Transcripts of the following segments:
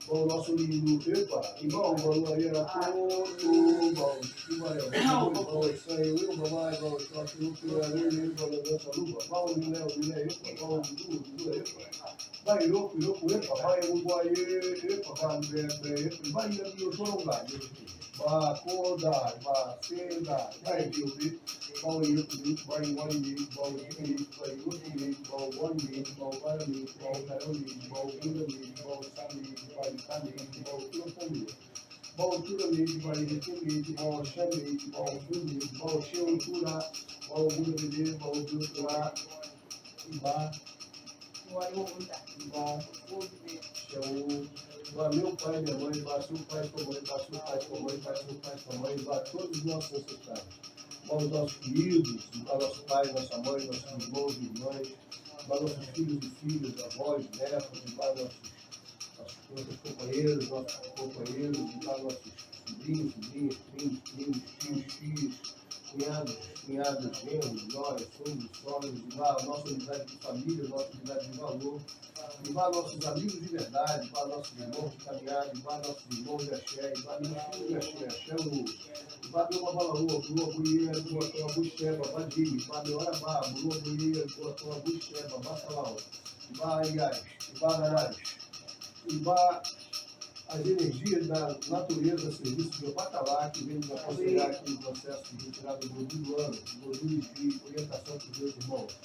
Bom, nosso livro, epa, igual, bom, aí era todo, bom, bom, isso aí, eu, mamãe, bom, isso aqui, eu, essa luva, bom, milé, epa, bom, du, epa, vai, louco, epa, vai, uruguai, epa, vai, bebe, epa, vai, eu sou um galho, vai, acordar, vai, sentar, vai, eu, bom, eu, vai, bom, vai, Bolturamente, Variamente, Bolchamente, Boltuni, Bolcheutura, Bolbudê, Boldutra, Ibá, Ibá, meu pai, minha mãe, Ibá, seu pai, sua mãe, Ibá, seu pai, sua mãe, Ibá, seu pai, sua mãe, Ibá, todos os nossos ancestrais. Ibá, os nossos queridos, Ibá, nosso pai, nossa mãe, nossos irmãos e irmãs, Ibá, nossos filhos e filhas, avós, netos, Ibá, nossos companheiros, Ibá, nossos sobrinhos, primos, tios, cunhados, genros, nós, sogros, Ibá, nossa unidade de família, nossa unidade de valor, Ibá, nossos amigos de verdade, Ibá, nossos irmãos de caminhada, Ibá, nossos irmãos de axé, Ibá, meus filhos de axé, Ibá, meu babalaú, Bua, Buia, Boa, Buxeba, Badiri, Ibá, meu Arabá, Bua, Buia, Boa, Buxeba, Bacalau, Ibá, Aiás, Ibá, Narás, Ibá, as energias da natureza a serviço de Obatalá, que vem nos aconselhar aqui no processo de retirada do modelo ano, modulos de orientação para os meus irmãos.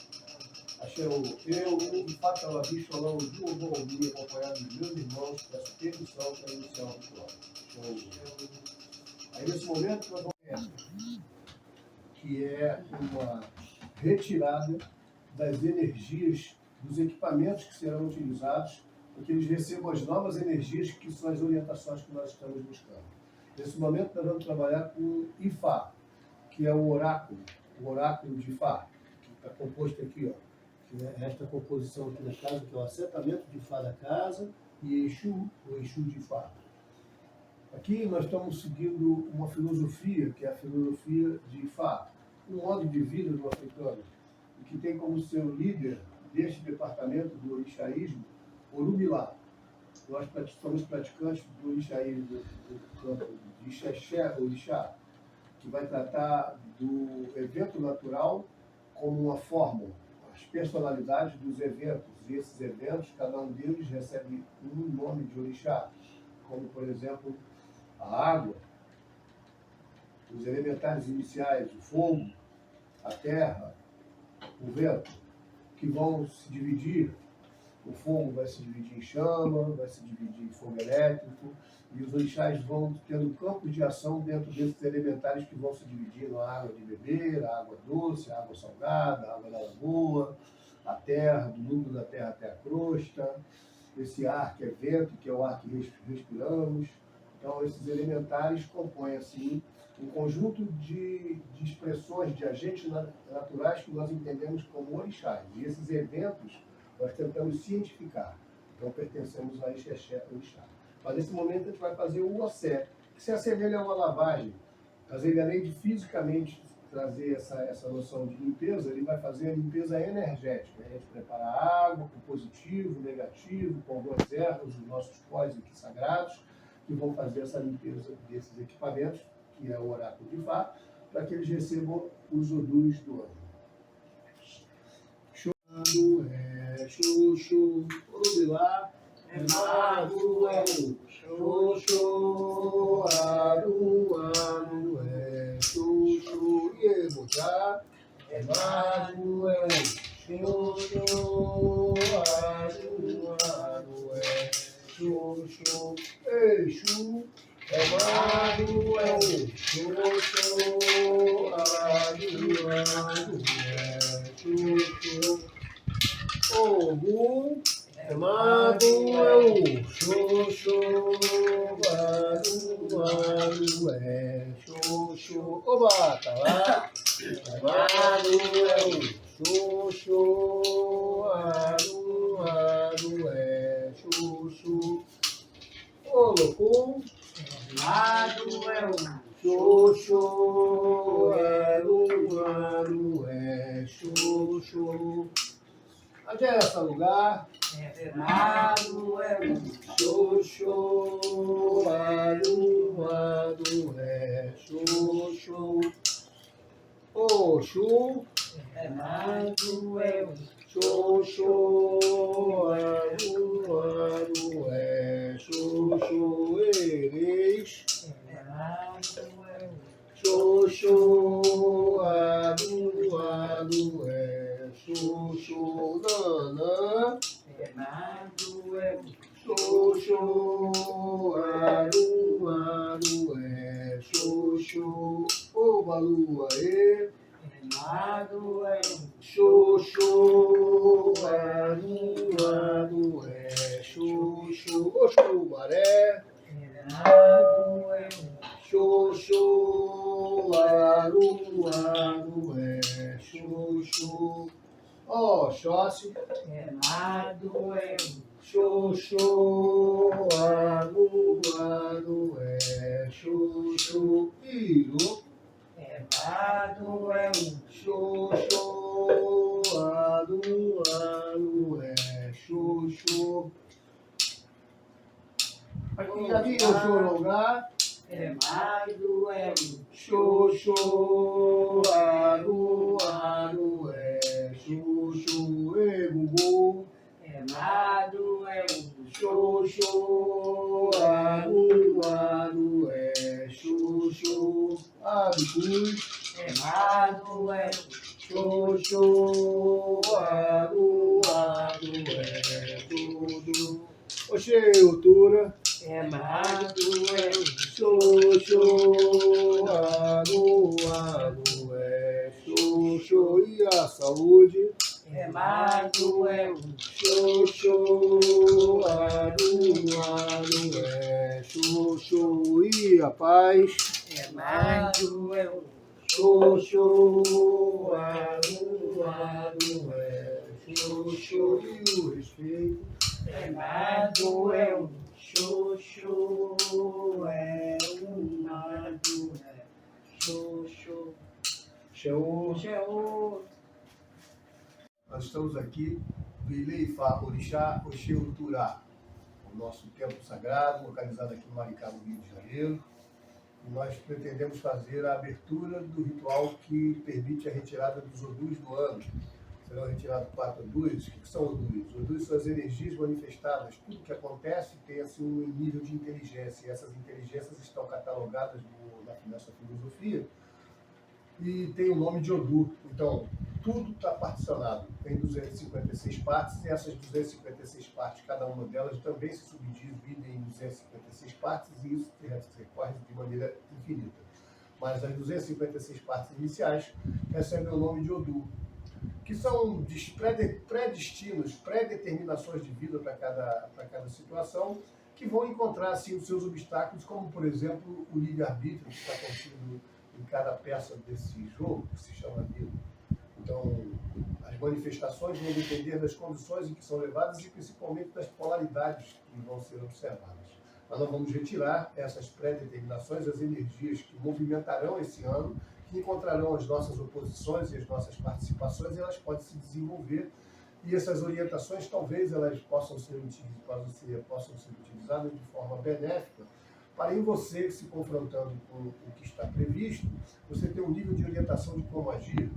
Achei eu, o Fatala Bicholão, o Duobobi, acompanhado dos meus irmãos, peço permissão para iniciar o ritual. Aí, nesse momento, nós vamos ver que é uma retirada das energias dos equipamentos que serão utilizados para que eles recebam as novas energias que são as orientações que nós estamos buscando. Nesse momento, nós vamos trabalhar com Ifá, que é o oráculo de Ifá, que está composto aqui, ó. Que é esta composição aqui da casa, que é o assentamento de Ifá da casa, e Exu, o Exu de Ifá. Aqui nós estamos seguindo uma filosofia, que é a filosofia de Ifá, um modo de vida do africano, e que tem como seu líder deste departamento do orixaísmo, Orumilá. Nós somos praticantes do orixaísmo do campo de Xexé, orixá, que vai tratar do evento natural como uma fórmula, as personalidades dos eventos, e esses eventos, cada um deles recebe um nome de orixá, como, por exemplo, a água, os elementares iniciais, o fogo, a terra, o vento, que vão se dividir. O fogo vai se dividir em chama, vai se dividir em fogo elétrico, e os orixás vão tendo campos de ação dentro desses elementares que vão se dividir na água de beber, a água doce, a água salgada, a água da lagoa, a terra, do núcleo da terra até a crosta, esse ar que é vento, que é o ar que respiramos. Então, esses elementares compõem, assim, um conjunto de expressões, de agentes naturais que nós entendemos como orixás. E esses eventos nós tentamos cientificar. Então, pertencemos a Xexé, orixá. Mas, nesse momento, a gente vai fazer o Ossé, que se assemelha a uma lavagem. Mas ele, além de fisicamente trazer essa noção de limpeza, ele vai fazer a limpeza energética. A gente prepara a água com positivo, negativo, com algumas ervas, os nossos pós aqui sagrados, que vão fazer essa limpeza desses equipamentos, que é o oráculo de Ifá, para que eles recebam os odus do ano. Xuxu, Orumilá, Maru, Xuxu, Aru, Xuxu, Iemoja, Maru, Xuxu, Aru, Exu. Exu é mago, é Exu. Alado é Exu. Ogum é mago, é Exu. Alado é Exu. Oba, tá lá. Mago é Exu. Alado é Exu. Olocum, Mago é Xuxu, Aru é Xuxu. Onde é esse lugar? Mago é Xuxu, Aru é Xuxu. Oxu, Mago é Xuxu, Aru é Xuxu. Eres. Xuxu, Aru é Xuxu. Nanã. Mago é Xuxu, Aru é Xuxu. Oba, lua, e. Mago é Xuxu, Aru é Xuxu. Oxu, maré. Mago é Xuxu, Aru é Xuxu. Oxóssi. Mago é Xuxu, Aru é Xuxu. Iru. Mago é Xuxu, Aru é Xuxu. Aqui, aqui eu sou o lugar. Mago é Xuxu, Aru é Xuxu. E Gugu. Mago é Xuxu, Aru é Xuxu. Abicus. Mago é Xuxu, Aru é tudo. Oxê, altura. Mago é Xuxu, Aru é Xuxu. E a saúde? Mago é Xuxu, Aru é Xuxu. E a paz? Mago é Xuxu, Aru é Xuxu. E o respeito? Mago é Xuxu, é mago é Xuxu. Xeô. Xeô. Nós estamos aqui do Ileifá Orixá Oxê Uturá, o nosso templo sagrado, localizado aqui no Maricá, no Rio de Janeiro. E nós pretendemos fazer a abertura do ritual que permite a retirada dos odus do ano. Serão retirados 4 odus. O que são odus? Odus são as energias manifestadas. Tudo que acontece tem assim, um nível de inteligência. E essas inteligências estão catalogadas nessa filosofia e tem o nome de Odu. Então, tudo está particionado. Tem 256 partes e essas 256 partes, cada uma delas também se subdivide em 256 partes e isso se recorre de maneira infinita. Mas as 256 partes iniciais recebem o nome de Odu, que são pré-destinos, pré-determinações de vida para cada situação, que vão encontrar assim, os seus obstáculos, como, por exemplo, o livre-arbítrio que está contido em cada peça desse jogo, que se chama vida. Então, as manifestações vão depender das condições em que são levadas e principalmente das polaridades que vão ser observadas. Mas nós vamos retirar essas pré-determinações, as energias que movimentarão esse ano, que encontrarão as nossas oposições e as nossas participações, e elas podem se desenvolver. E essas orientações, talvez, elas possam ser utilizadas de forma benéfica para em você, se confrontando com o que está previsto, você ter um nível de orientação de como agir.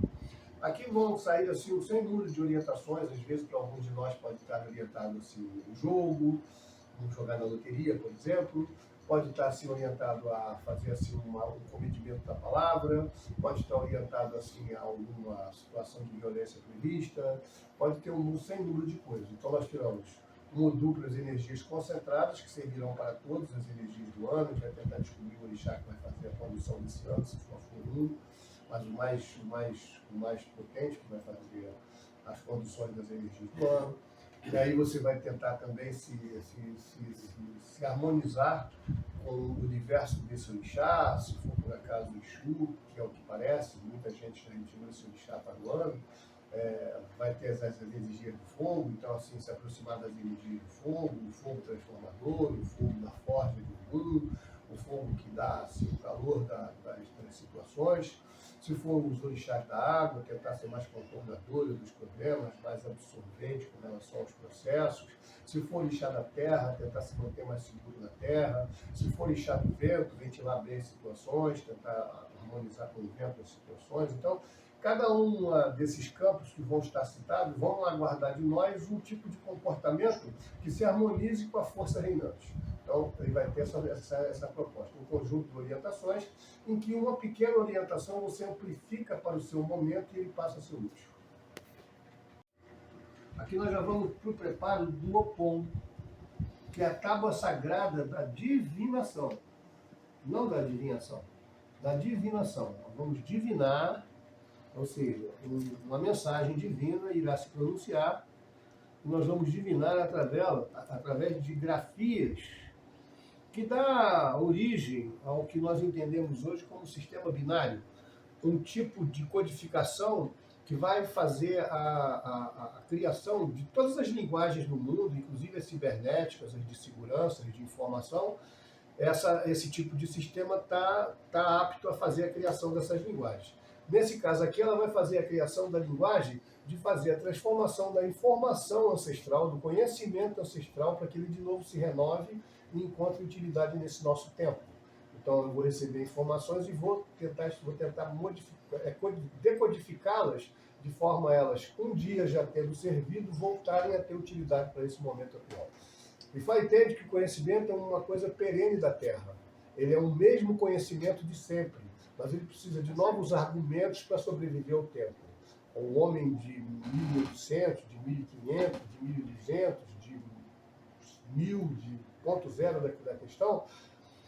Aqui vão sair assim, um sem número de orientações, às vezes para alguns de nós pode estar orientado assim, no jogo, vamos jogar na loteria, por exemplo, pode estar assim, orientado a fazer assim, um comedimento da palavra, pode estar orientado assim, a alguma situação de violência prevista, pode ter um sem número de coisas. Então nós tiramos uma ou duplas energias concentradas que servirão para todas as energias do ano. A gente vai tentar descobrir o orixá que vai fazer a condução desse ano, se for um, mas o mais potente que vai fazer as conduções das energias do ano. E aí você vai tentar também se harmonizar com o universo desse orixá, se for por acaso o Exu, que é o que parece, muita gente já retirou esse orixá para o ano, vai ter as energias do fogo, então assim, se aproximar das energias do fogo, o fogo transformador, o fogo da forja do mundo, o fogo que dá assim, o calor das situações. Se for os orixás da água, tentar ser mais contornadora dos problemas, mais absorvente com relação aos processos. Se for orixá da terra, tentar se manter mais seguro na terra. Se for orixá do vento, ventilar bem as situações, tentar harmonizar com o vento as situações. Então, cada um desses campos que vão estar citados vão aguardar de nós um tipo de comportamento que se harmonize com a força reinante. Então, ele vai ter essa proposta, um conjunto de orientações, em que uma pequena orientação você amplifica para o seu momento e ele passa a ser útil. Aqui nós já vamos para o preparo do Opon, que é a tábua sagrada da divinação. Não da adivinhação, da divinação. Nós vamos divinar, ou seja, uma mensagem divina irá se pronunciar, e nós vamos divinar através de grafias, que dá origem ao que nós entendemos hoje como sistema binário, um tipo de codificação que vai fazer a criação de todas as linguagens do mundo, inclusive as cibernéticas, as de segurança, as de informação. Esse tipo de sistema está apto a fazer a criação dessas linguagens. Nesse caso aqui, ela vai fazer a criação da linguagem de fazer a transformação da informação ancestral, do conhecimento ancestral, para que ele de novo se renove e encontre utilidade nesse nosso tempo. Então, eu vou receber informações e vou tentar decodificá-las de forma a elas, um dia já tendo servido, voltarem a ter utilidade para esse momento atual. E Fá entende que o conhecimento é uma coisa perene da Terra. Ele é o mesmo conhecimento de sempre, mas ele precisa de novos argumentos para sobreviver ao tempo. O homem de 1800, de 1500, de 1200, de 1000, de ponto zero da questão,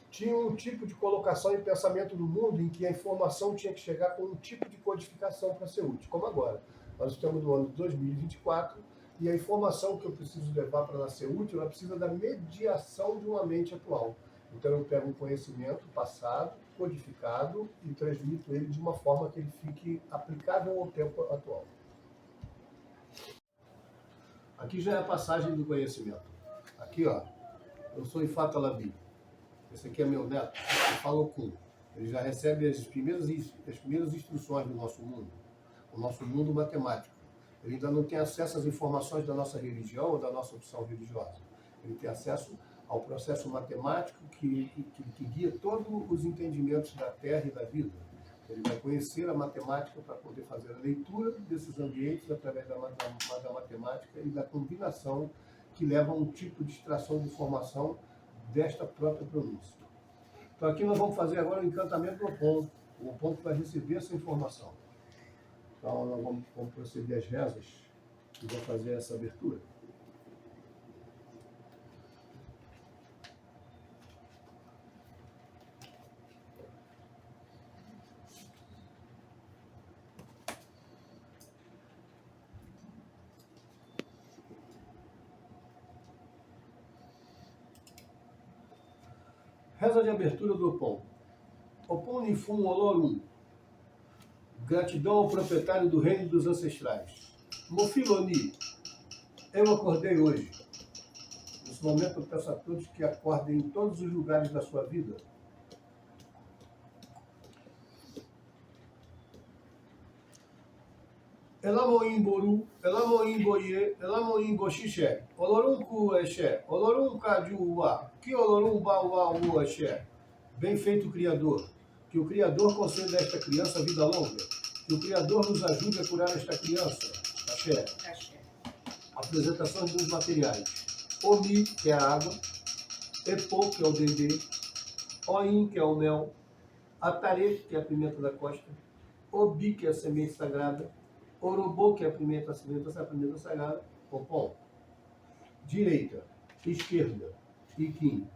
tinha um tipo de colocação e pensamento no mundo em que a informação tinha que chegar com um tipo de codificação para ser útil, como agora. Nós estamos no ano de 2024 e a informação que eu preciso levar para ela ser útil, ela precisa da mediação de uma mente atual. Então eu pego um conhecimento passado, codificado, e transmito ele de uma forma que ele fique aplicável ao tempo atual. Aqui já é a passagem do conhecimento. Aqui, ó, eu sou Ifá Talabi. Esse aqui é meu neto, que falou com. Ele já recebe as primeiras instruções do nosso mundo, o nosso mundo matemático. Ele ainda não tem acesso às informações da nossa religião ou da nossa opção religiosa. Ele tem acesso ao processo matemático que guia todos os entendimentos da Terra e da vida. Ele vai conhecer a matemática para poder fazer a leitura desses ambientes através da matemática e da combinação que leva a um tipo de extração de informação desta própria pronúncia. Então aqui nós vamos fazer agora o encantamento do Opon. O Opon que vai receber essa informação. Então nós vamos proceder às rezas e vou fazer essa abertura. Reza de abertura do Opon. Opon Nifum Olorum. Gratidão ao proprietário do reino dos ancestrais. Mofiloni. Eu acordei hoje. Nesse momento eu peço a todos que acordem em todos os lugares da sua vida. Elamoim Boru, Elamoim Boye, Elamoim Boxixé, Olorum Kuexé, Olorum Kajuwa, Que Olorum Baua Uaxé. Bem feito, Criador. Que o Criador conceda a esta criança vida longa. Que o Criador nos ajude a curar esta criança. Axé. Axé. Apresentações dos materiais. Omi, que é a água. Epo, que é o dendê. Oim, que é o mel. Atare, que é a pimenta da costa. Obi, que é a semente sagrada. Orobô, que é a pimenta sagrada. Opon. direita, esquerda, Iquim.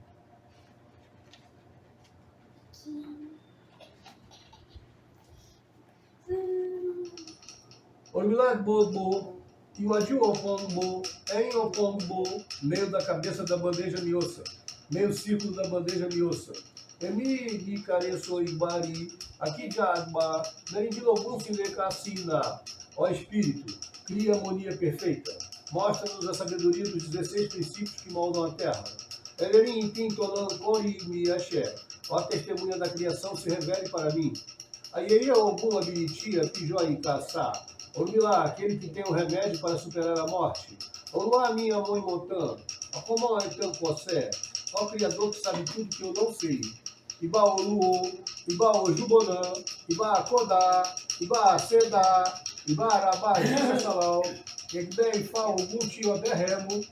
Ormilá bobo, Iwaju opombo, em opombo, meio da cabeça da bandeja miossa, meio círculo da bandeja miossa. Emi de careço ibari, aqui de água, nem de logum se lecassina. Ó Espírito, cria harmonia perfeita. Mostra-nos a sabedoria dos 16 princípios que moldam a terra. Elerim, Pintolan, Cori, Miaxé. Ó testemunha da criação, se revele para mim. Aí algum habilitia, Pijó em caçar. Ormilá, aquele que tem o remédio para superar a morte. Olá, minha mãe Montã. Como então você? Ó Criador que sabe tudo que eu não sei. Iba Oluo, Iba Ojubonã, Iba Kodá, Iba Sedá, Iba Arabá, Salau, Egbe Ifa Oguti Oderremo,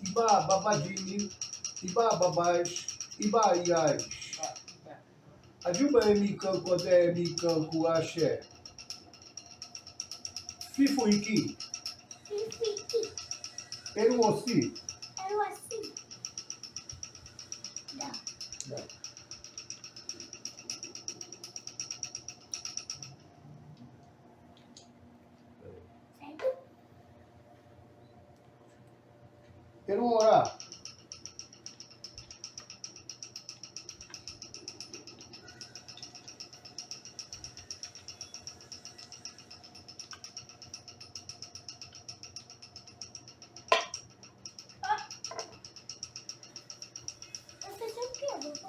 Iba Babadini, Iba Babás, Iba Iás. Ajuba Emicanco Odé Emicanco Axé. Fifo Iki. Eruossi. Erumorá.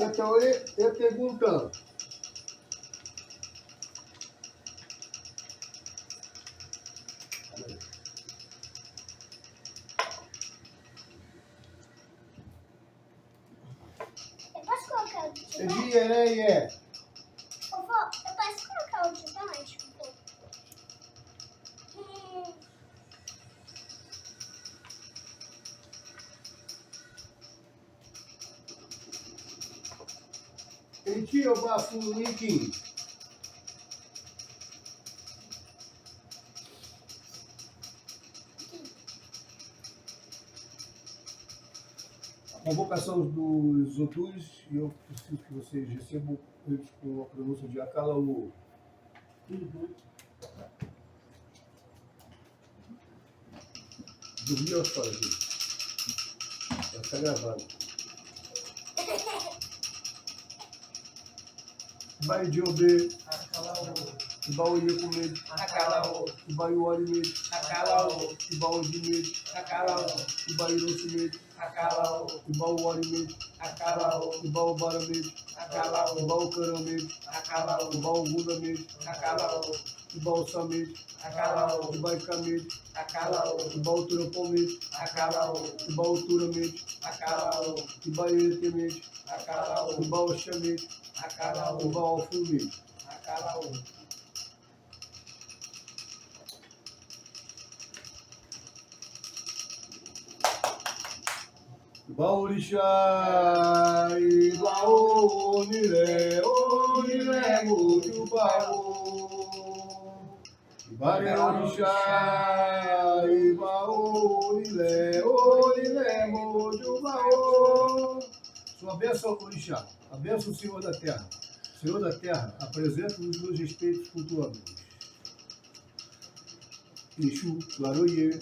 Então, eu perguntando. Eu posso colocar o de baixo? É. Vovó, eu posso colocar o de baixo? Enti eu baço no Iquim. A convocação dos Otus, e eu preciso que vocês recebam eles com a pronúncia de Acalaú. Dormi ou fora, gente? Já está gravado. Vai de obê, Iba o ia comer, Iba o ori medo, Iba o de medo, Iba o irosi medo, Iba o ori medo, Iba o bara medo, Iba o carão medo, Iba o gunda medo, Iba o sa medo, Iba o ica medo, Iba o turopão medo, Iba o tura medo, Iba o ete medo, Iba o xa medo, Iba o fu medo. Baorixá, Ibaô, Oniré, Mojubaô. Ibare Orixá, Ibaô, Oniré, Mojubaô. Sua bênção, Orixá, a bênção, Senhor da Terra. Senhor da Terra, apresenta os meus respeitos cultuados. Exu, Laroie.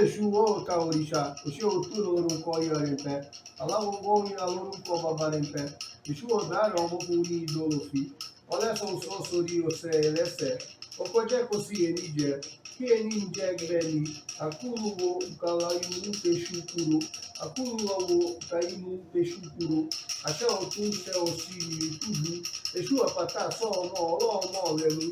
Exu o Taorixá, o seu tudo não coi arempé, alá o bom e alô não cova barempé, Exu o dar o mocuri dolofi, olha só o sossori o se elesse, o coje cosi enije, que enije gbeni, akulu o calaimu peixucuro, akulu o caimu peixucuro, achar o tu se o si tudo, Exu a patá só o lelu.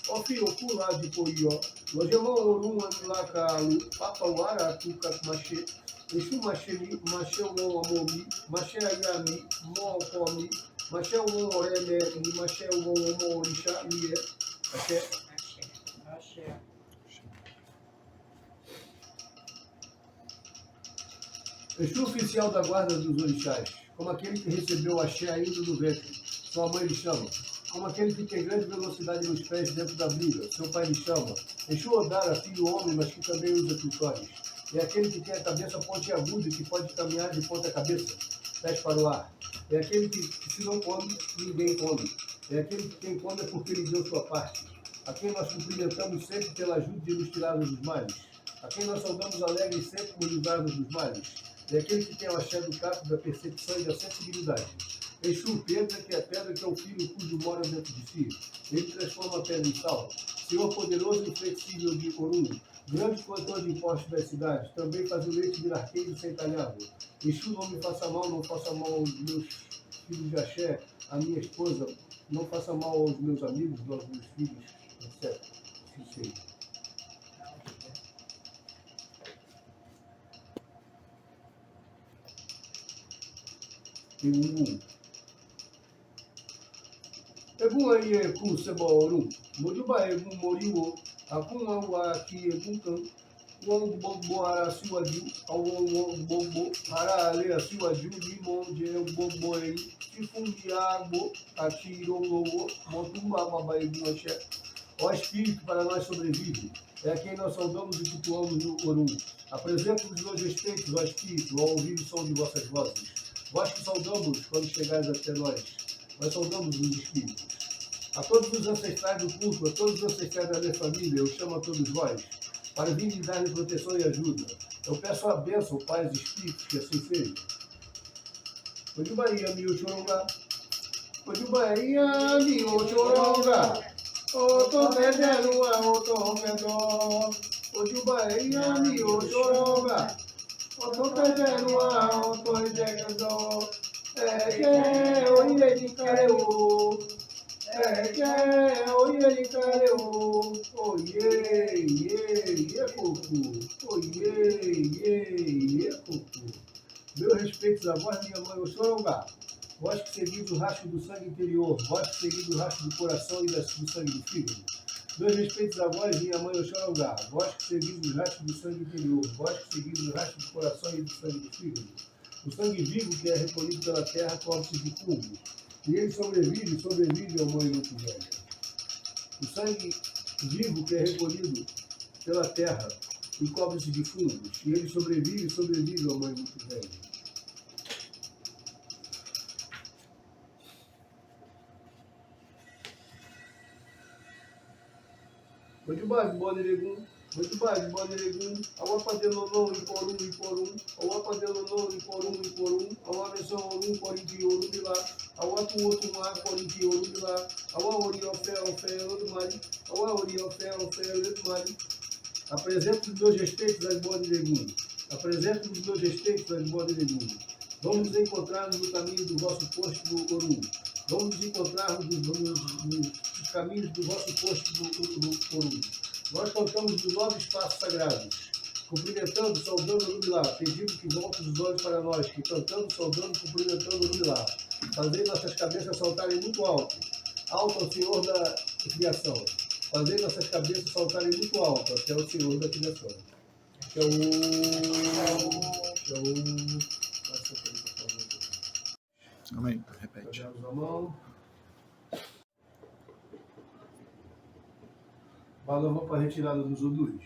Ofi okula de poio, lojemo oruma lakalu, papa wara tuka mashe, Exu machemi, mashe won amomi, mashe ayami, mo komi, mashe won oreme, ni mashe won orisha miye, axé. Exu oficial da guarda dos orixás, como aquele que recebeu o axé ainda do ventre, sua mãe lhe chama. Como aquele que tem grande velocidade nos pés dentro da briga, seu pai lhe chama. Exu Odara, filho homem, mas que também usa clitóris. É aquele que tem a cabeça pontiaguda e que pode caminhar de ponta cabeça, pés para o ar. É aquele que se não come, ninguém come. É aquele que quem come é porque ele deu sua parte. A quem nós cumprimentamos sempre pela ajuda de nos tirarmos dos males. A quem nós saudamos alegres sempre por livrar-nos dos males. É aquele que tem o axé do tato, da percepção e da sensibilidade. Exu, Pedra, que é a pedra que é o filho cujo mora dentro de si. Ele transforma a pedra em sal. Senhor poderoso e inflexível de Orum, grande coletor de impostos das cidades, também faz o leite virar queijo sem talhado. Exu, não me faça mal, não faça mal aos meus filhos de axé, à minha esposa, não faça mal aos meus amigos, aos meus filhos, etc. Sim, sim. Egun aí é com seborum, mojuba egun moriwo, akun wa ki egun kan, wọn gbogbo ara síwájú, àwọn gbogbo ara alẹ́ síwájú ní mo jẹ gbogbo ẹyin tí fún mi àgbo àti ìrànlọ́wọ́, mo tún bá bàbá egun ọṣẹ. Ó Espírito para nós sobrevive, é a quem nós saudamos e cultuamos no Orum. Apresento-vos os meus respeitos, ó Espírito, ao ouvir o som de vossas vozes. Vós que saudamos quando chegais até nós saudamos os Espíritos. A todos os ancestrais do culto, a todos os ancestrais da minha família, eu chamo a todos vós, para vir lhe dar proteção e ajuda. Eu peço a bênção, Pai e Espíritos, que assim seja. Ojubaia, meu choronga. Ojubaia, meu choronga. Oto pedelua, oto pedó. Ojubaia, meu choronga. Oto pedelua, oto pedó. Oye, de careu. Oye, de careu. Oye, coco. Oye, coco. Meus respeitos a vós, minha mãe, o Choronga. Vós que seguis o rastro do sangue interior, vós que seguis o rastro do coração e do sangue do fígado. Meus respeitos a vós, minha mãe, o Choronga. Vós que seguis o rastro do sangue interior, vós que seguis o rastro do coração e do sangue do fígado. O sangue vivo que é recolhido pela terra cobre-se de fungo. E ele sobrevive, ó mãe muito velha. O sangue vivo que é recolhido pela terra e cobre-se de fungos. E ele sobrevive, ó mãe muito velha. Muito bem, Boneregum, awa padelolô, Iporum, awa padelolô, Iporum, awa mensão Orum, Corinti, Orumilá, awa tuotumá, Corinti, Orumilá, awa oriofé, Olumari, awa oriofé, Olumari. Apresento os meus respeitos às Boneregum. Apresento os meus respeitos às Boneregum. Vamos nos encontrarmos no caminho do vosso posto do Orum. Vamos nos encontrarmos nos caminhos do vosso posto do Orum. Nós cantamos dos 9 espaços sagrados, cumprimentando, saudando o Orumilá, pedindo que volte os olhos para nós, que cantando, saudando, cumprimentando o Orumilá, fazendo nossas cabeças saltarem muito alto ao Senhor da criação, fazendo nossas cabeças saltarem muito alto até o Senhor da criação. Amém. Repete. Pegamos a mão. Fala, vou para a retirada dos odores.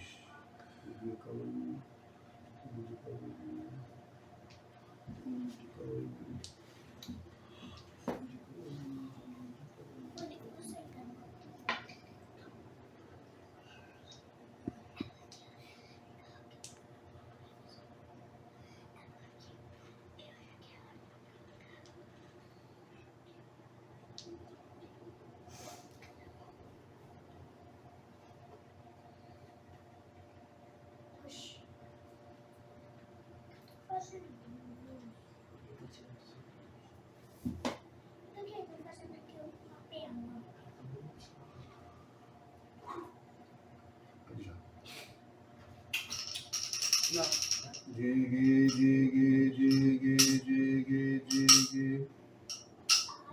Digi.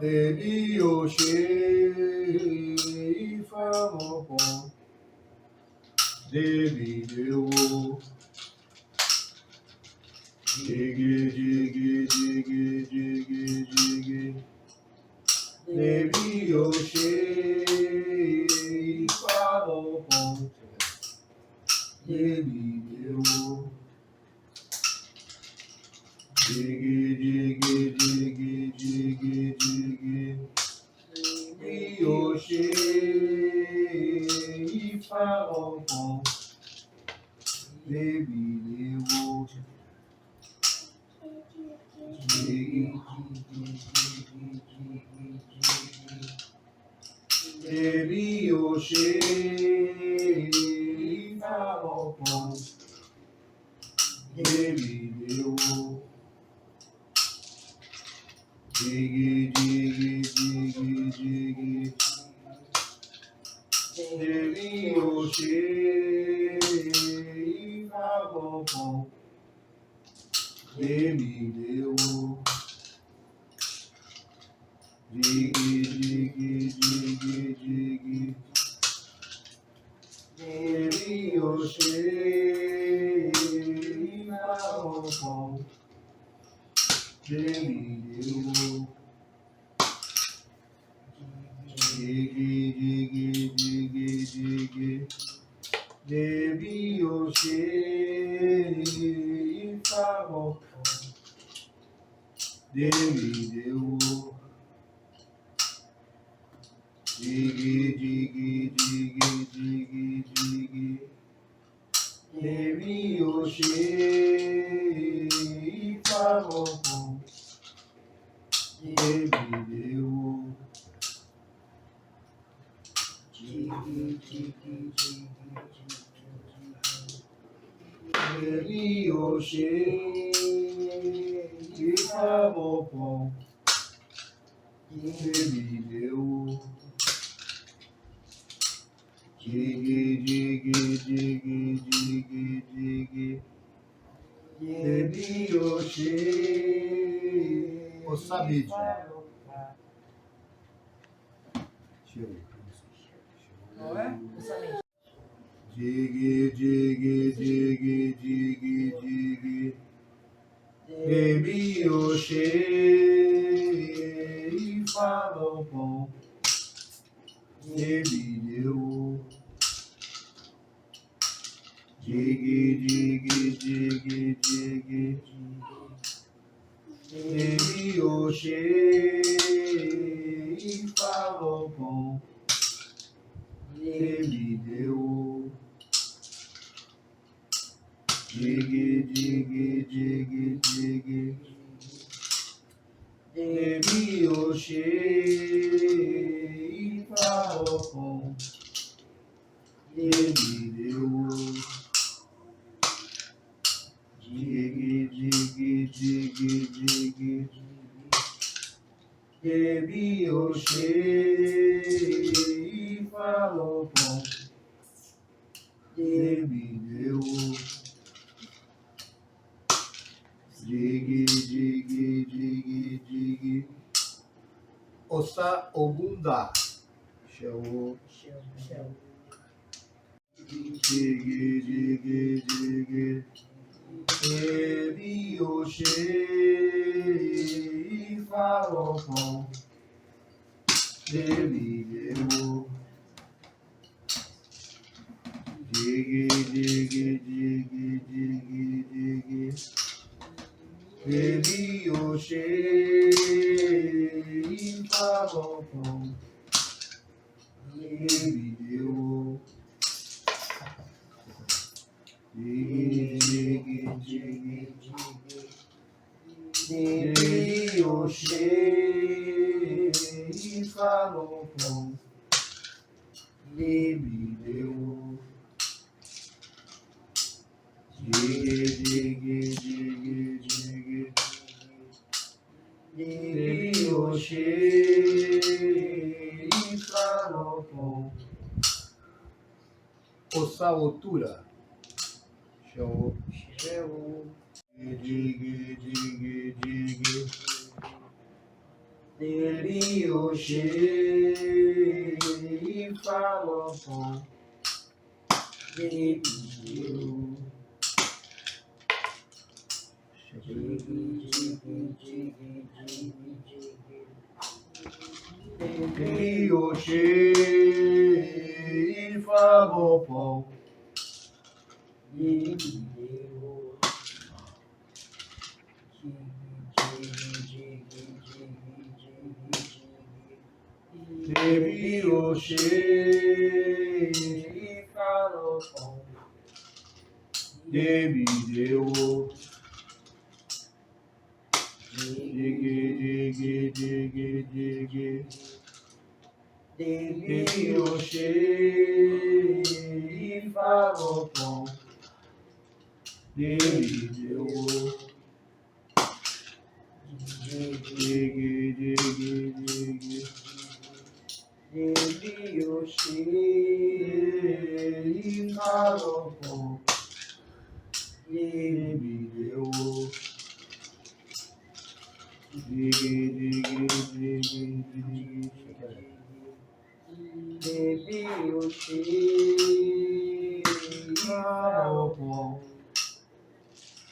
Ebi Oxê, Ifamopon, Debi Deu. Digi. Debi Oxê, Ifamopon, Debi Deu. Digi, digi, digi, digi, digi. Yoshi, Ifa, Baby, Lewo. Digi, Baby, Yoshi, Ifa, Baby, Lewo. Digi, digi, digi, digi. Baby, Yoshi, Ifa, Baby, Lewo. Digi, digi, digi, digi. Baby, Yoshi, Ifa, Baby, Lewo. Digi, digi, digi, digi. Baby, Yoshi, Ifa, Baby, Lewo. Digi, digi, digi, digi, digi. Baby, Yoshi, Ifa, Baby, Lewo. Digi, digi, digi, Baby, Yoshi, Ifa, Baby, Lewo. Digi, digi, digi, digi, digi. Baby, Yoshi. Ô, Sabid. Não é? Digi, digi, digi, digi, digi. Baby, Yoshi, Ifa, Baby, Lewo. Digi, digi, digi, digi. Baby, Yoshi, Ifa, Baby, Lewo. Digi, digi, digi, digi. Baby, Yoshi, Ifa, Baby, Lewo. Digi, digi, digi, digi. Baby, Yoshi, Ifa, Baby, Lewo. Digi, digi, digi, digi. Osa Ogunda. Show. Digi, digi, digi. Baby, Yoshi, Ifa, Baby, Lewo. Digi, digi, digi, digi, digi. Baby, Yoshi, Ifa, Baby, Lewo. Digi, digi, digi, digi. Baby, Yoshi, Ifa, Baby, Lewo. Digi, digi, digi, digi. Baby, Yoshi, Ifa, Osa Altura. Show. Digi, digi, digi. Baby, Yoshi, Ifa, Baby, Lewo. Baby, Yoshi, Ifa, Baby, Lewo. Oxê, e falou com Debi deu. Debi Oxê, e falou com Debi deu. Debi Oxê, e falou com Debi deu. Debi Oxê, e falou com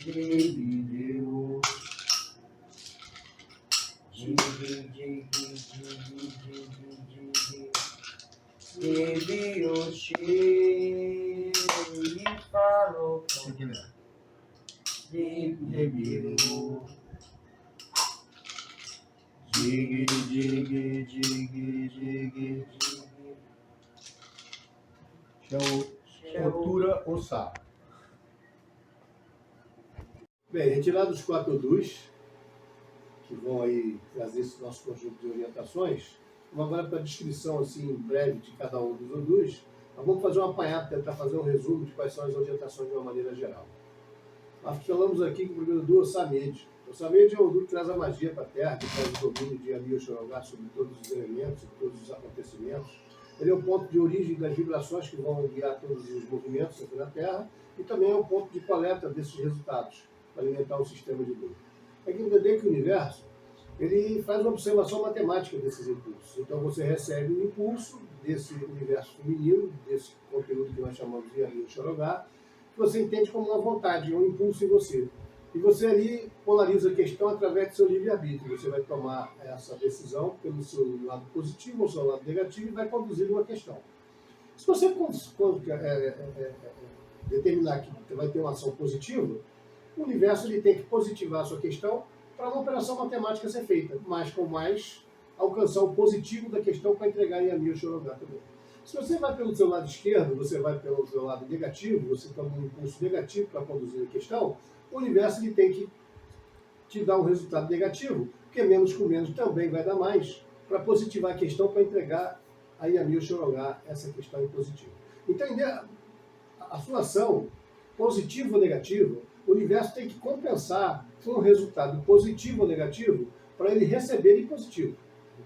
Debi deu. Debi Oxê, e falou com Debi deu. Altura ou Sá. Bem, retirados os 4 odus, que vão aí trazer esse nosso conjunto de orientações, vamos agora para a descrição assim, breve de cada um dos odus. Nós vamos fazer um apanhado, tentar fazer um resumo de quais são as orientações de uma maneira geral. Nós falamos aqui que o primeiro odu é o Samed. O Samed é o odu que traz a magia para a Terra, que traz o domínio de Ami Oxorogá sobre todos os elementos, sobre todos os acontecimentos. Ele é o ponto de origem das vibrações que vão guiar todos os movimentos aqui na Terra e também é o ponto de coleta desses resultados para alimentar o sistema de luz. É que entender que o universo ele faz uma observação matemática desses impulsos. Então você recebe um impulso desse universo feminino, desse conteúdo que nós chamamos de Ami Oxorogá, que você entende como uma vontade, um impulso em você. E você ali polariza a questão através do seu livre-arbítrio. Você vai tomar essa decisão pelo seu lado positivo ou seu lado negativo e vai conduzir uma questão. Se você determinar que vai ter uma ação positiva, o universo ele tem que positivar a sua questão para uma operação matemática ser feita, mais com mais alcançar o positivo da questão para entregar em Ami Oxorogá também. Se você vai pelo seu lado esquerdo, você vai pelo seu lado negativo, você toma um impulso negativo para conduzir a questão, o universo ele tem que te dar um resultado negativo, porque menos com menos também vai dar mais, para positivar a questão, para entregar a Ami Oxorogá essa questão em positivo. Então, a sua ação, positiva ou negativa, o universo tem que compensar com um resultado positivo ou negativo para ele receber em positivo.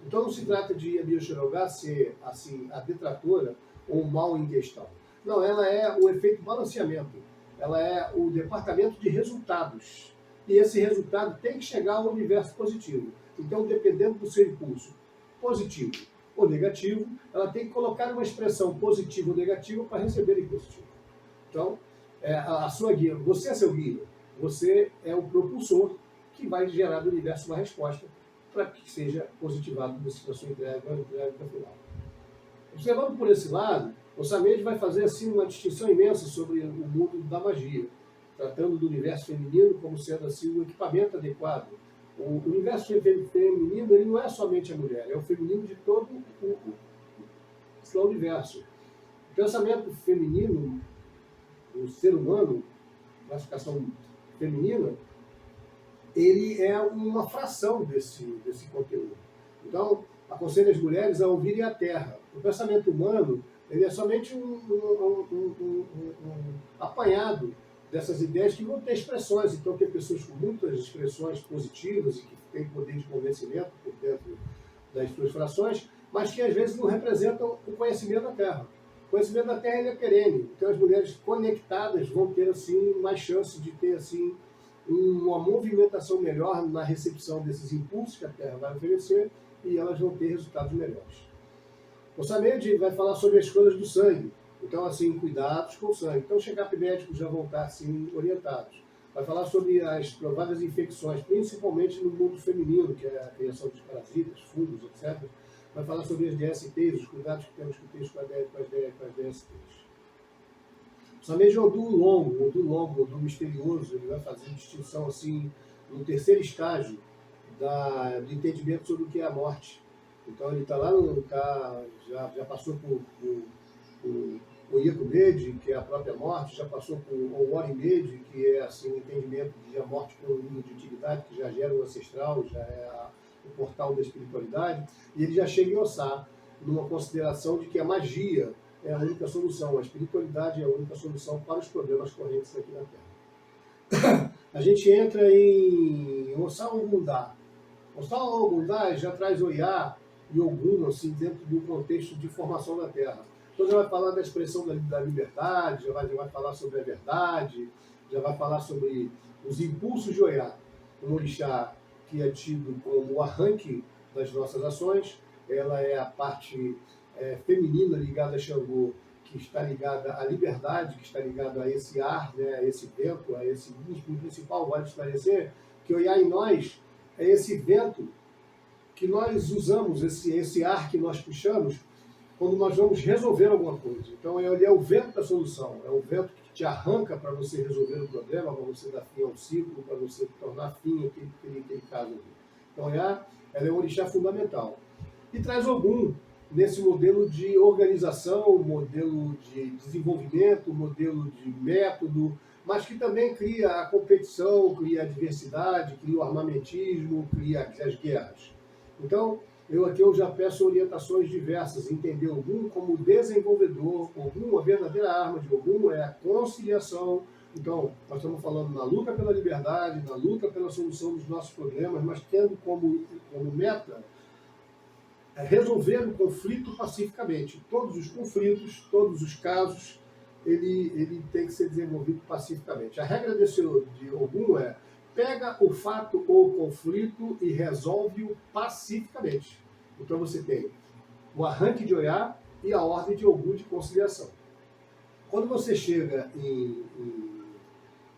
Então não se trata de Ami Oxorogá ser assim, a detratora ou o mal em questão. Não, ela é o efeito balanceamento. Ela é o departamento de resultados. E esse resultado tem que chegar ao universo positivo. Então, dependendo do seu impulso positivo ou negativo, ela tem que colocar uma expressão positiva ou negativa para receber em positivo. Então, a sua guia, você é seu guia, você é o propulsor que vai gerar do universo uma resposta para que seja positivado na sua entrega final. Observando por esse lado, o Samed vai fazer assim uma distinção imensa sobre o mundo da magia, tratando do universo feminino como sendo assim um equipamento adequado. O universo feminino ele não é somente a mulher, é o feminino de todo o universo. O pensamento feminino, o ser humano, classificação feminina, ele é uma fração desse conteúdo. Então, aconselho as mulheres a ouvirem a Terra. O pensamento humano ele é somente um apanhado dessas ideias que vão ter expressões. Então, tem pessoas com muitas expressões positivas e que têm poder de convencimento por dentro das suas frações, mas que às vezes não representam o conhecimento da Terra. O conhecimento da Terra ele é perene. Então, as mulheres conectadas vão ter assim mais chance de ter assim uma movimentação melhor na recepção desses impulsos que a Terra vai oferecer e elas vão ter resultados melhores. O Samed vai falar sobre as coisas do sangue. Então, assim, cuidados com o sangue. Então, os check-up médicos já vão estar, assim, orientados. Vai falar sobre as prováveis infecções, principalmente no mundo feminino, que é a criação de parasitas, fungos, etc. Vai falar sobre as DSTs, os cuidados que temos que ter com as DSTs. O Samed é um odu misterioso. Ele vai fazer distinção, assim, no terceiro estágio do entendimento sobre o que é a morte. Então ele está lá, já passou por o Iacomede, que é a própria morte, já passou por o Orimede, que é assim, o entendimento de a morte como nível de utilidade, que já gera o ancestral, já é o portal da espiritualidade, e ele já chega em Ossá, numa consideração de que a magia é a única solução, a espiritualidade é a única solução para os problemas correntes aqui na Terra. A gente entra em Ossá Ogundá. Ossá Ogundá já traz Oiá e Ogum, assim, dentro do contexto de formação da Terra. Então já vai falar da expressão da liberdade, já vai falar sobre a verdade, já vai falar sobre os impulsos de Oiá, um orixá que é tido como o arranque das nossas ações. Ela é a parte feminina ligada a Xangô, que está ligada à liberdade, que está ligada a esse ar, né, a esse vento, a esse músculo principal. Vale esclarecer que Oiá em nós é esse vento que nós usamos, esse ar que nós puxamos quando nós vamos resolver alguma coisa. Então ele é o vento da solução, é o vento que te arranca para você resolver o problema, para você dar fim ao ciclo, para você tornar fim aquele caso ali. Então ela é um orixá fundamental. E traz Ogum nesse modelo de organização, modelo de desenvolvimento, modelo de método, mas que também cria a competição, cria a diversidade, cria o armamentismo, cria as guerras. Então, eu já peço orientações diversas, entender Ogum como desenvolvedor, Ogum, a verdadeira arma de Ogum é a conciliação. Então, nós estamos falando na luta pela liberdade, na luta pela solução dos nossos problemas, mas tendo como meta resolver o conflito pacificamente. Todos os conflitos, todos os casos, ele tem que ser desenvolvido pacificamente. A regra de Ogum é: pega o fato ou o conflito e resolve-o pacificamente. Então você tem o arranque de Oiá e a ordem de Ogum de conciliação. Quando você chega em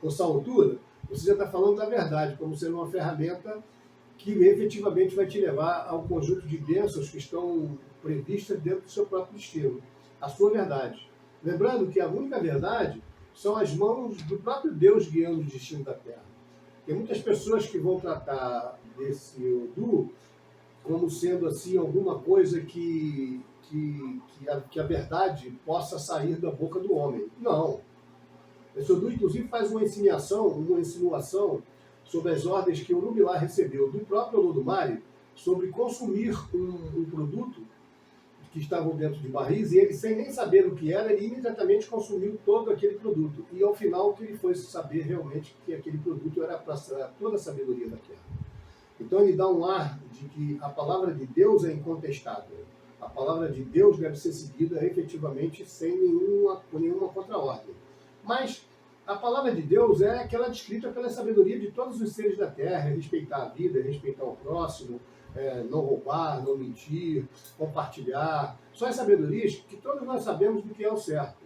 Ossá Altura, você já está falando da verdade, como sendo uma ferramenta que efetivamente vai te levar ao conjunto de bênçãos que estão previstas dentro do seu próprio destino, a sua verdade. Lembrando que a única verdade são as mãos do próprio Deus guiando o destino da Terra. Tem muitas pessoas que vão tratar desse Odu como sendo assim alguma coisa que a verdade possa sair da boca do homem. Não. Esse Odu, inclusive, faz uma insinuação sobre as ordens que o Urubilá recebeu do próprio Olodumare sobre consumir um produto que estavam dentro de barris, e ele, sem nem saber o que era, ele imediatamente consumiu todo aquele produto. E ao final que ele foi saber realmente que aquele produto era para toda a sabedoria da terra. Então ele dá um ar de que a palavra de Deus é incontestável. A palavra de Deus deve ser seguida efetivamente sem nenhuma contra-ordem. Mas a palavra de Deus é aquela descrita pela sabedoria de todos os seres da terra: respeitar a vida, respeitar o próximo, não roubar, não mentir, compartilhar. São as sabedorias que todos nós sabemos do que é o certo.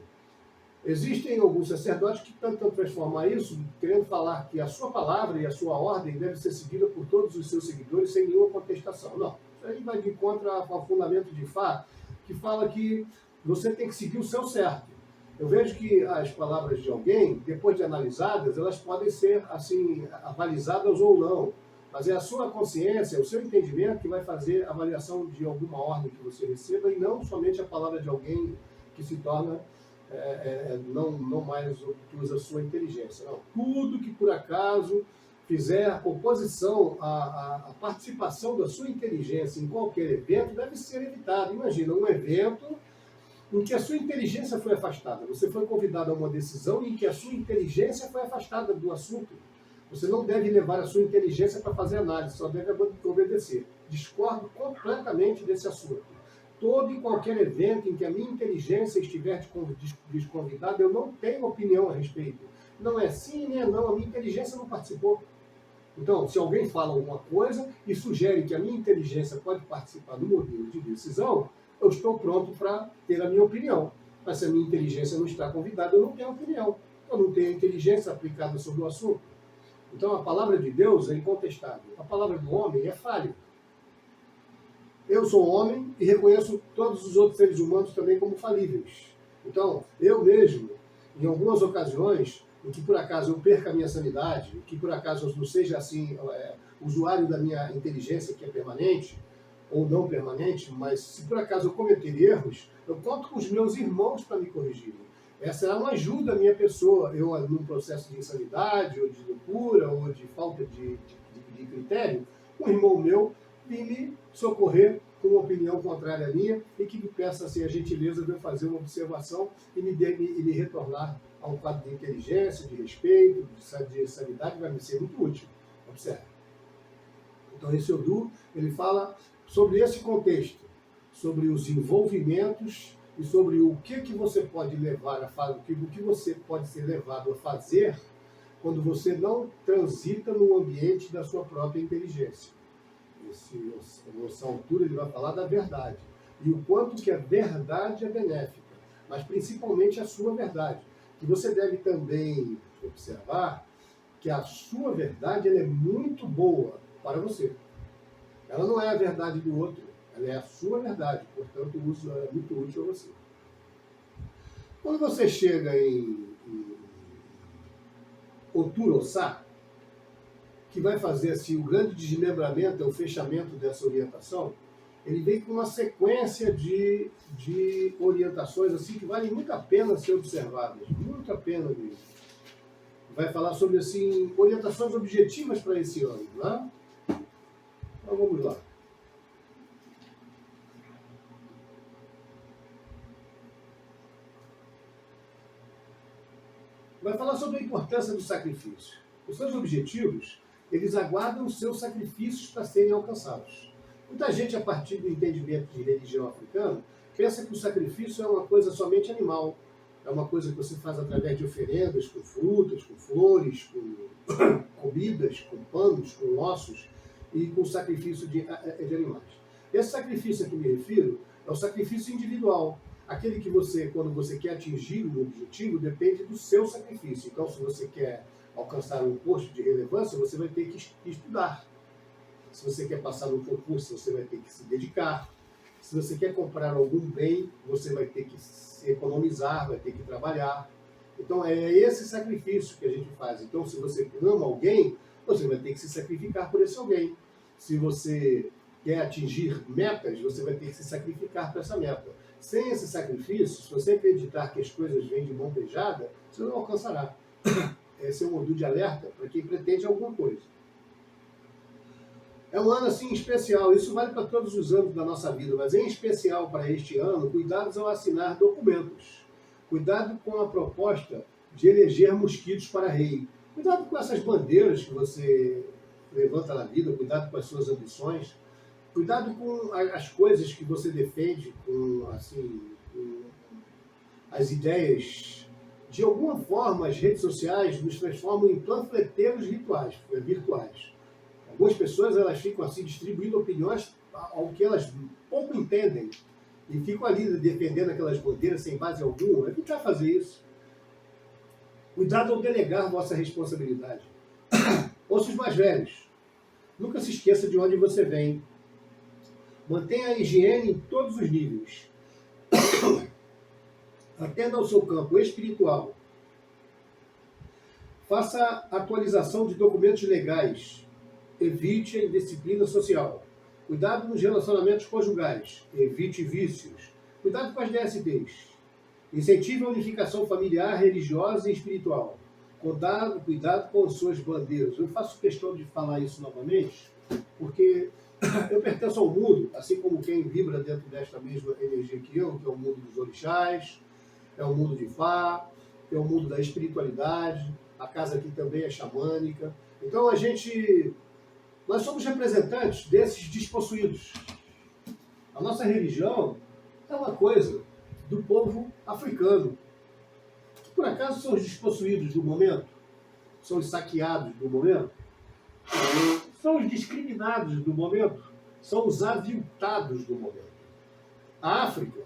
Existem alguns sacerdotes que tentam transformar isso, querendo falar que a sua palavra e a sua ordem deve ser seguida por todos os seus seguidores sem nenhuma contestação. Não. Isso aí vai de contra ao fundamento de Fá, que fala que você tem que seguir o seu certo. Eu vejo que as palavras de alguém, depois de analisadas, elas podem ser assim avalizadas ou não. Mas é a sua consciência, é o seu entendimento que vai fazer a avaliação de alguma ordem que você receba, e não somente a palavra de alguém que se torna não mais obtusa a sua inteligência. Não. Tudo que por acaso fizer oposição à participação da sua inteligência em qualquer evento deve ser evitado. Imagina um evento em que a sua inteligência foi afastada. Você foi convidado a uma decisão em que a sua inteligência foi afastada do assunto. Você não deve levar a sua inteligência para fazer análise, só deve obedecer. Discordo completamente desse assunto. Todo e qualquer evento em que a minha inteligência estiver desconvidada, eu não tenho opinião a respeito. Não é sim nem é não, a minha inteligência não participou. Então, se alguém fala alguma coisa e sugere que a minha inteligência pode participar do modelo de decisão, eu estou pronto para ter a minha opinião. Mas se a minha inteligência não está convidada, eu não tenho opinião. Eu não tenho inteligência aplicada sobre o assunto. Então, a palavra de Deus é incontestável. A palavra do homem é falha. Eu sou homem e reconheço todos os outros seres humanos também como falíveis. Então, eu mesmo, em algumas ocasiões, em que por acaso eu perca a minha sanidade, que por acaso eu não seja assim, usuário da minha inteligência, que é permanente, ou não permanente, mas se por acaso eu cometer erros, eu conto com os meus irmãos para me corrigirem. Essa é uma ajuda à minha pessoa, eu num processo de insanidade, ou de loucura, ou de falta de critério, um irmão meu vem me socorrer com uma opinião contrária à minha e que me peça assim, a gentileza de eu fazer uma observação e me retornar a um quadro de inteligência, de respeito, de sanidade, vai me ser muito útil. Observe. Então esse Odu, ele fala sobre esse contexto, sobre os envolvimentos e sobre o que você pode levar a fazer, o que você pode ser levado a fazer quando você não transita no ambiente da sua própria inteligência. Nessa altura ele vai falar da verdade e o quanto que a verdade é benéfica, mas principalmente a sua verdade. E você deve também observar que a sua verdade ela é muito boa para você. Ela não é a verdade do outro, ela é a sua verdade, portanto o uso é muito útil a você. Quando você chega em Oturossá, que vai fazer assim, o grande desmembramento, o fechamento dessa orientação, ele vem com uma sequência de orientações assim, que valem muito a pena ser observadas, muito a pena mesmo. Vai falar sobre assim, orientações objetivas para esse ano. Né? Então vamos lá. Vai falar sobre a importância do sacrifício. Os seus objetivos, eles aguardam os seus sacrifícios para serem alcançados. Muita gente, a partir do entendimento de religião africana, pensa que o sacrifício é uma coisa somente animal. É uma coisa que você faz através de oferendas, com frutas, com flores, com comidas, com panos, com ossos e com sacrifício de animais. Esse sacrifício a que me refiro é o sacrifício individual. Aquele que você, quando você quer atingir um objetivo, depende do seu sacrifício. Então, se você quer alcançar um posto de relevância, você vai ter que estudar. Se você quer passar no concurso, você vai ter que se dedicar. Se você quer comprar algum bem, você vai ter que economizar, vai ter que trabalhar. Então, é esse sacrifício que a gente faz. Então, se você ama alguém, você vai ter que se sacrificar por esse alguém. Se você quer atingir metas, você vai ter que se sacrificar por essa meta. Sem esse sacrifício, se você acreditar que as coisas vêm de mão beijada, você não alcançará. Esse é um modo de alerta para quem pretende alguma coisa. É um ano assim especial, isso vale para todos os anos da nossa vida, mas em especial para este ano, cuidados ao assinar documentos. Cuidado com a proposta de eleger mosquitos para rei. Cuidado com essas bandeiras que você levanta na vida, cuidado com as suas ambições. Cuidado com as coisas que você defende, com as ideias. De alguma forma, as redes sociais nos transformam em panfleteiros virtuais. Algumas pessoas elas ficam assim distribuindo opiniões ao que elas pouco entendem e ficam ali defendendo aquelas bandeiras sem base alguma. Evitar fazer isso. Cuidado ao delegar vossa responsabilidade. Ouça os mais velhos. Nunca se esqueça de onde você vem. Mantenha a higiene em todos os níveis. Atenda ao seu campo espiritual. Faça atualização de documentos legais. Evite a indisciplina social. Cuidado nos relacionamentos conjugais. Evite vícios. Cuidado com as DSTs. Incentive a unificação familiar, religiosa e espiritual. Cuidado com as suas bandeiras. Eu faço questão de falar isso novamente, porque eu pertenço ao mundo, assim como quem vibra dentro desta mesma energia que é o mundo dos orixás, é o mundo de Fá, é o mundo da espiritualidade, a casa aqui também é xamânica. Então nós somos representantes desses despossuídos. A nossa religião é uma coisa do povo africano. Por acaso são os despossuídos do momento? São os saqueados do momento? São os discriminados do momento? São os aviltados do momento? A África,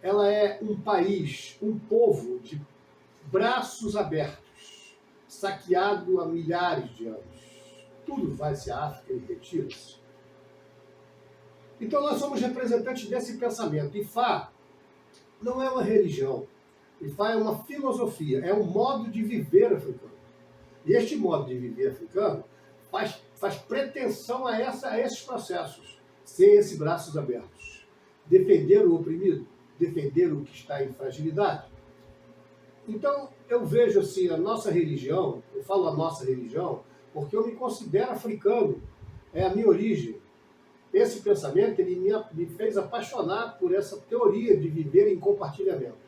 ela é um país, um povo de braços abertos, saqueado há milhares de anos. Tudo vai-se à África e retira-se. Então nós somos representantes desse pensamento. Ifá não é uma religião. Ifá é uma filosofia, é um modo de viver africano. E este modo de viver africano faz pretensão a esses processos. ser esse braços abertos, defender o oprimido, defender o que está em fragilidade. Então, eu vejo assim, a nossa religião, eu falo a nossa religião, porque eu me considero africano, é a minha origem. Esse pensamento, ele me fez apaixonar por essa teoria de viver em compartilhamento.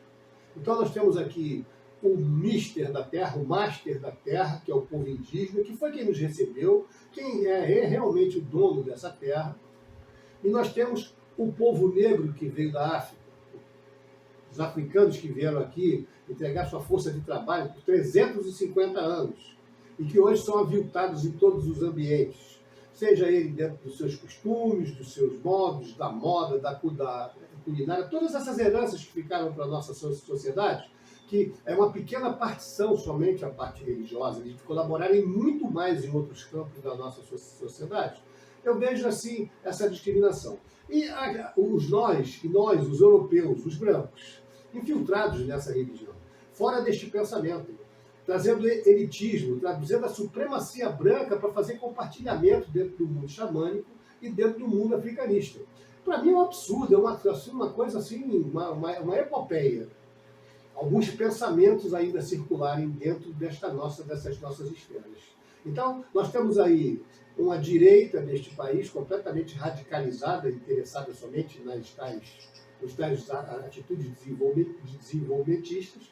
Então, nós temos aqui o mister da terra, o master da terra, que é o povo indígena, que foi quem nos recebeu, quem é realmente o dono dessa terra. E nós temos o povo negro que veio da África, os africanos que vieram aqui entregar sua força de trabalho por 350 anos e que hoje são aviltados em todos os ambientes, seja ele dentro dos seus costumes, dos seus modos, da moda, da culinária, todas essas heranças que ficaram para a nossa sociedade, que é uma pequena partição somente a parte religiosa, de colaborarem muito mais em outros campos da nossa sociedade. Eu vejo assim essa discriminação. E nós, os europeus, os brancos, infiltrados nessa religião, fora deste pensamento, trazendo elitismo, trazendo a supremacia branca para fazer compartilhamento dentro do mundo xamânico e dentro do mundo africanista. Para mim é um absurdo, é uma coisa assim, uma epopeia. Alguns pensamentos ainda circularem dentro dessas nossas esferas. Então, nós temos aí uma direita neste país completamente radicalizada, interessada somente nas tais atitudes desenvolvimentistas,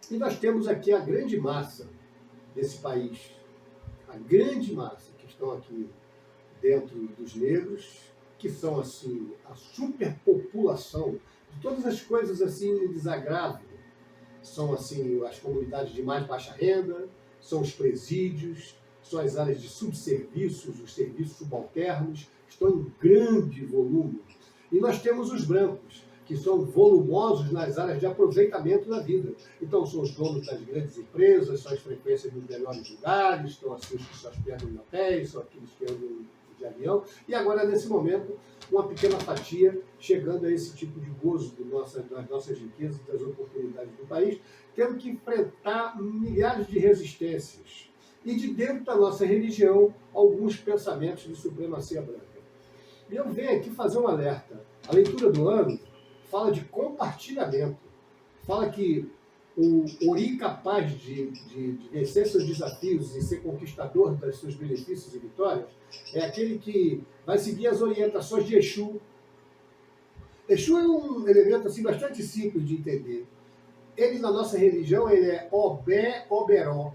e nós temos aqui a grande massa desse país, a grande massa que estão aqui dentro dos negros, que são assim a superpopulação de todas as coisas assim desagradáveis. São assim as comunidades de mais baixa renda, são os presídios, são as áreas de subserviços, os serviços subalternos, estão em grande volume. E nós temos os brancos, que são volumosos nas áreas de aproveitamento da vida. Então, são os donos das grandes empresas, são as frequências nos melhores lugares, são os que se hospedam em hotéis, são aqueles que andam de avião. E agora, nesse momento, uma pequena fatia chegando a esse tipo de gozo das nossas riquezas, das oportunidades do país, tendo que enfrentar milhares de resistências. E de dentro da nossa religião, alguns pensamentos de supremacia branca. E eu venho aqui fazer um alerta. A leitura do ano fala de compartilhamento. Fala que o ori capaz de vencer seus desafios e ser conquistador dos seus benefícios e vitórias é aquele que vai seguir as orientações de Exu. Exu é um elemento assim, bastante simples de entender. Ele, na nossa religião, ele é Obé Oberó.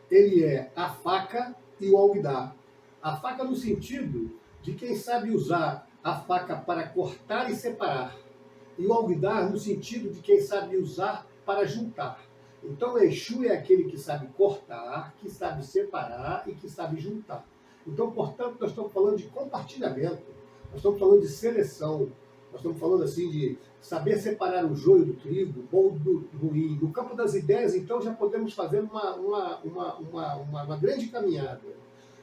Ele é a faca e o alguidar. A faca no sentido de quem sabe usar a faca para cortar e separar. E o alguidar no sentido de quem sabe usar para juntar. Então, Exu é aquele que sabe cortar, que sabe separar e que sabe juntar. Então, portanto, nós estamos falando de compartilhamento, nós estamos falando de seleção, nós estamos falando assim de saber separar o joio do trigo, o bom do ruim. No campo das ideias, então, já podemos fazer uma grande caminhada.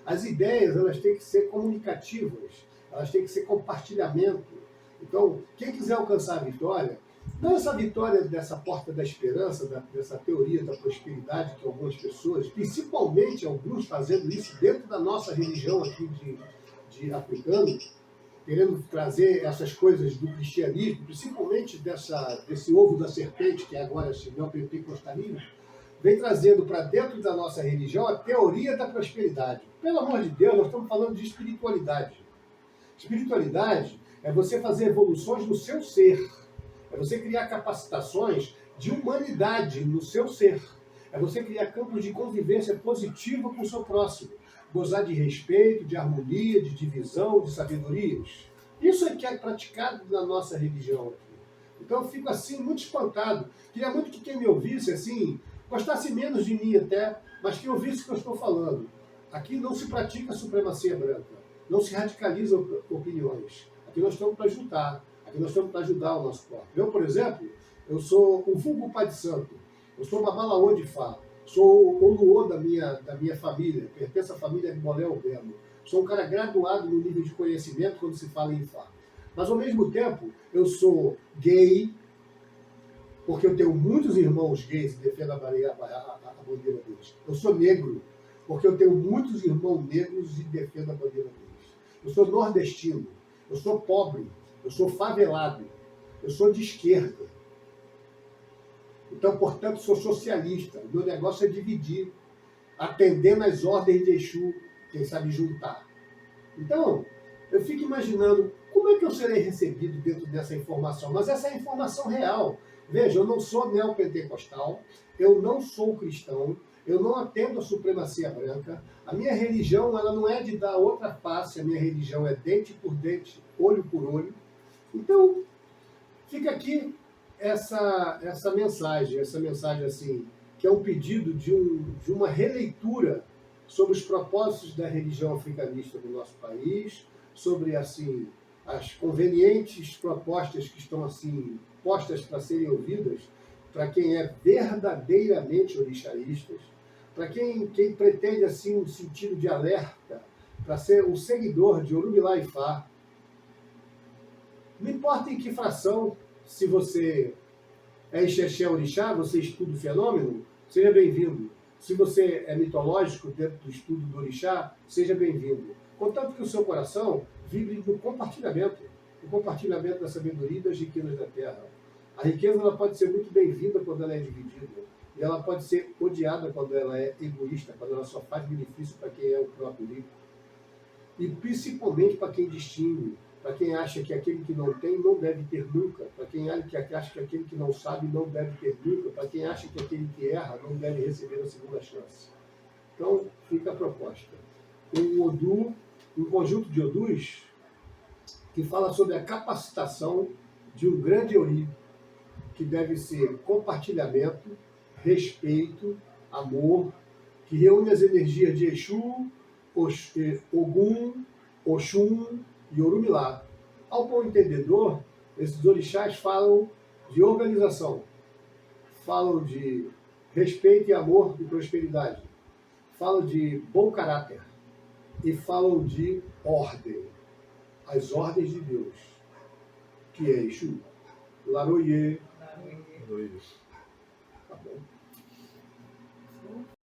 As ideias, elas têm que ser comunicativas, elas têm que ser compartilhamento. Então, quem quiser alcançar a vitória, não essa vitória dessa porta da esperança, dessa teoria da prosperidade que algumas pessoas, principalmente alguns fazendo isso dentro da nossa religião aqui de africano, querendo trazer essas coisas do cristianismo, principalmente desse ovo da serpente, que é agora esse neopentecostalismo, vem trazendo para dentro da nossa religião a teoria da prosperidade. Pelo amor de Deus, nós estamos falando de espiritualidade. Espiritualidade é você fazer evoluções no seu ser. É você criar capacitações de humanidade no seu ser. É você criar campos de convivência positiva com o seu próximo. Gozar de respeito, de harmonia, de divisão, de sabedorias. Isso é que é praticado na nossa religião aqui. Então eu fico assim muito espantado. Queria muito que quem me ouvisse assim, gostasse menos de mim até, mas que ouvisse o que eu estou falando. Aqui não se pratica supremacia branca. Não se radicalizam opiniões. Aqui nós estamos para juntar. Aqui nós estamos para ajudar o nosso corpo. Eu, por exemplo, eu sou o vulgo pai de santo. Eu sou Babalaô de Fá. Sou o Luô da minha família. Pertenço à família de Bolé Belo. Sou um cara graduado no nível de conhecimento quando se fala em Fá. Mas, ao mesmo tempo, eu sou gay, porque eu tenho muitos irmãos gays que defendem a bandeira deles. Eu sou negro, porque eu tenho muitos irmãos negros e defendo a bandeira deles. eu sou nordestino, eu sou pobre, eu sou favelado, eu sou de esquerda. Então, portanto, sou socialista. O meu negócio é dividir, atendendo às ordens de Exu, quem sabe juntar. Então, eu fico imaginando como é que eu serei recebido dentro dessa informação. Mas essa é a informação real. Veja, eu não sou neopentecostal, eu não sou cristão, eu não atendo a supremacia branca. A minha religião ela não é de dar outra face, a minha religião é dente por dente, olho por olho. Então, fica aqui essa mensagem assim, que é um pedido de uma releitura sobre os propósitos da religião africanista do nosso país, sobre assim as convenientes propostas que estão assim postas para serem ouvidas para quem é verdadeiramente orixaístas, para quem pretende assim um sentido de alerta, para ser um seguidor de Orumilá Ifá. Não importa em que fração, se você é Ixexé Orixá, você estuda o fenômeno, seja bem-vindo. Se você é mitológico dentro do estudo do Orixá, seja bem-vindo. Contanto que o seu coração vibre no compartilhamento da sabedoria e das riquezas da Terra. A riqueza ela pode ser muito bem-vinda quando ela é dividida, e ela pode ser odiada quando ela é egoísta, quando ela só faz benefício para quem é o próprio rico. E principalmente para quem distingue, para quem acha que aquele que não tem não deve ter nunca, para quem acha que aquele que não sabe não deve ter nunca, para quem acha que aquele que erra não deve receber a segunda chance. Então, fica a proposta. Um conjunto de odus que fala sobre a capacitação de um grande ori, que deve ser compartilhamento, respeito, amor, que reúne as energias de Exu, Ogum, Oxum e Orumilá. Ao bom entendedor, esses orixás falam de organização, falam de respeito e amor e prosperidade, falam de bom caráter e falam de ordem, as ordens de Deus, que é Exu. Laroye. Tá bom?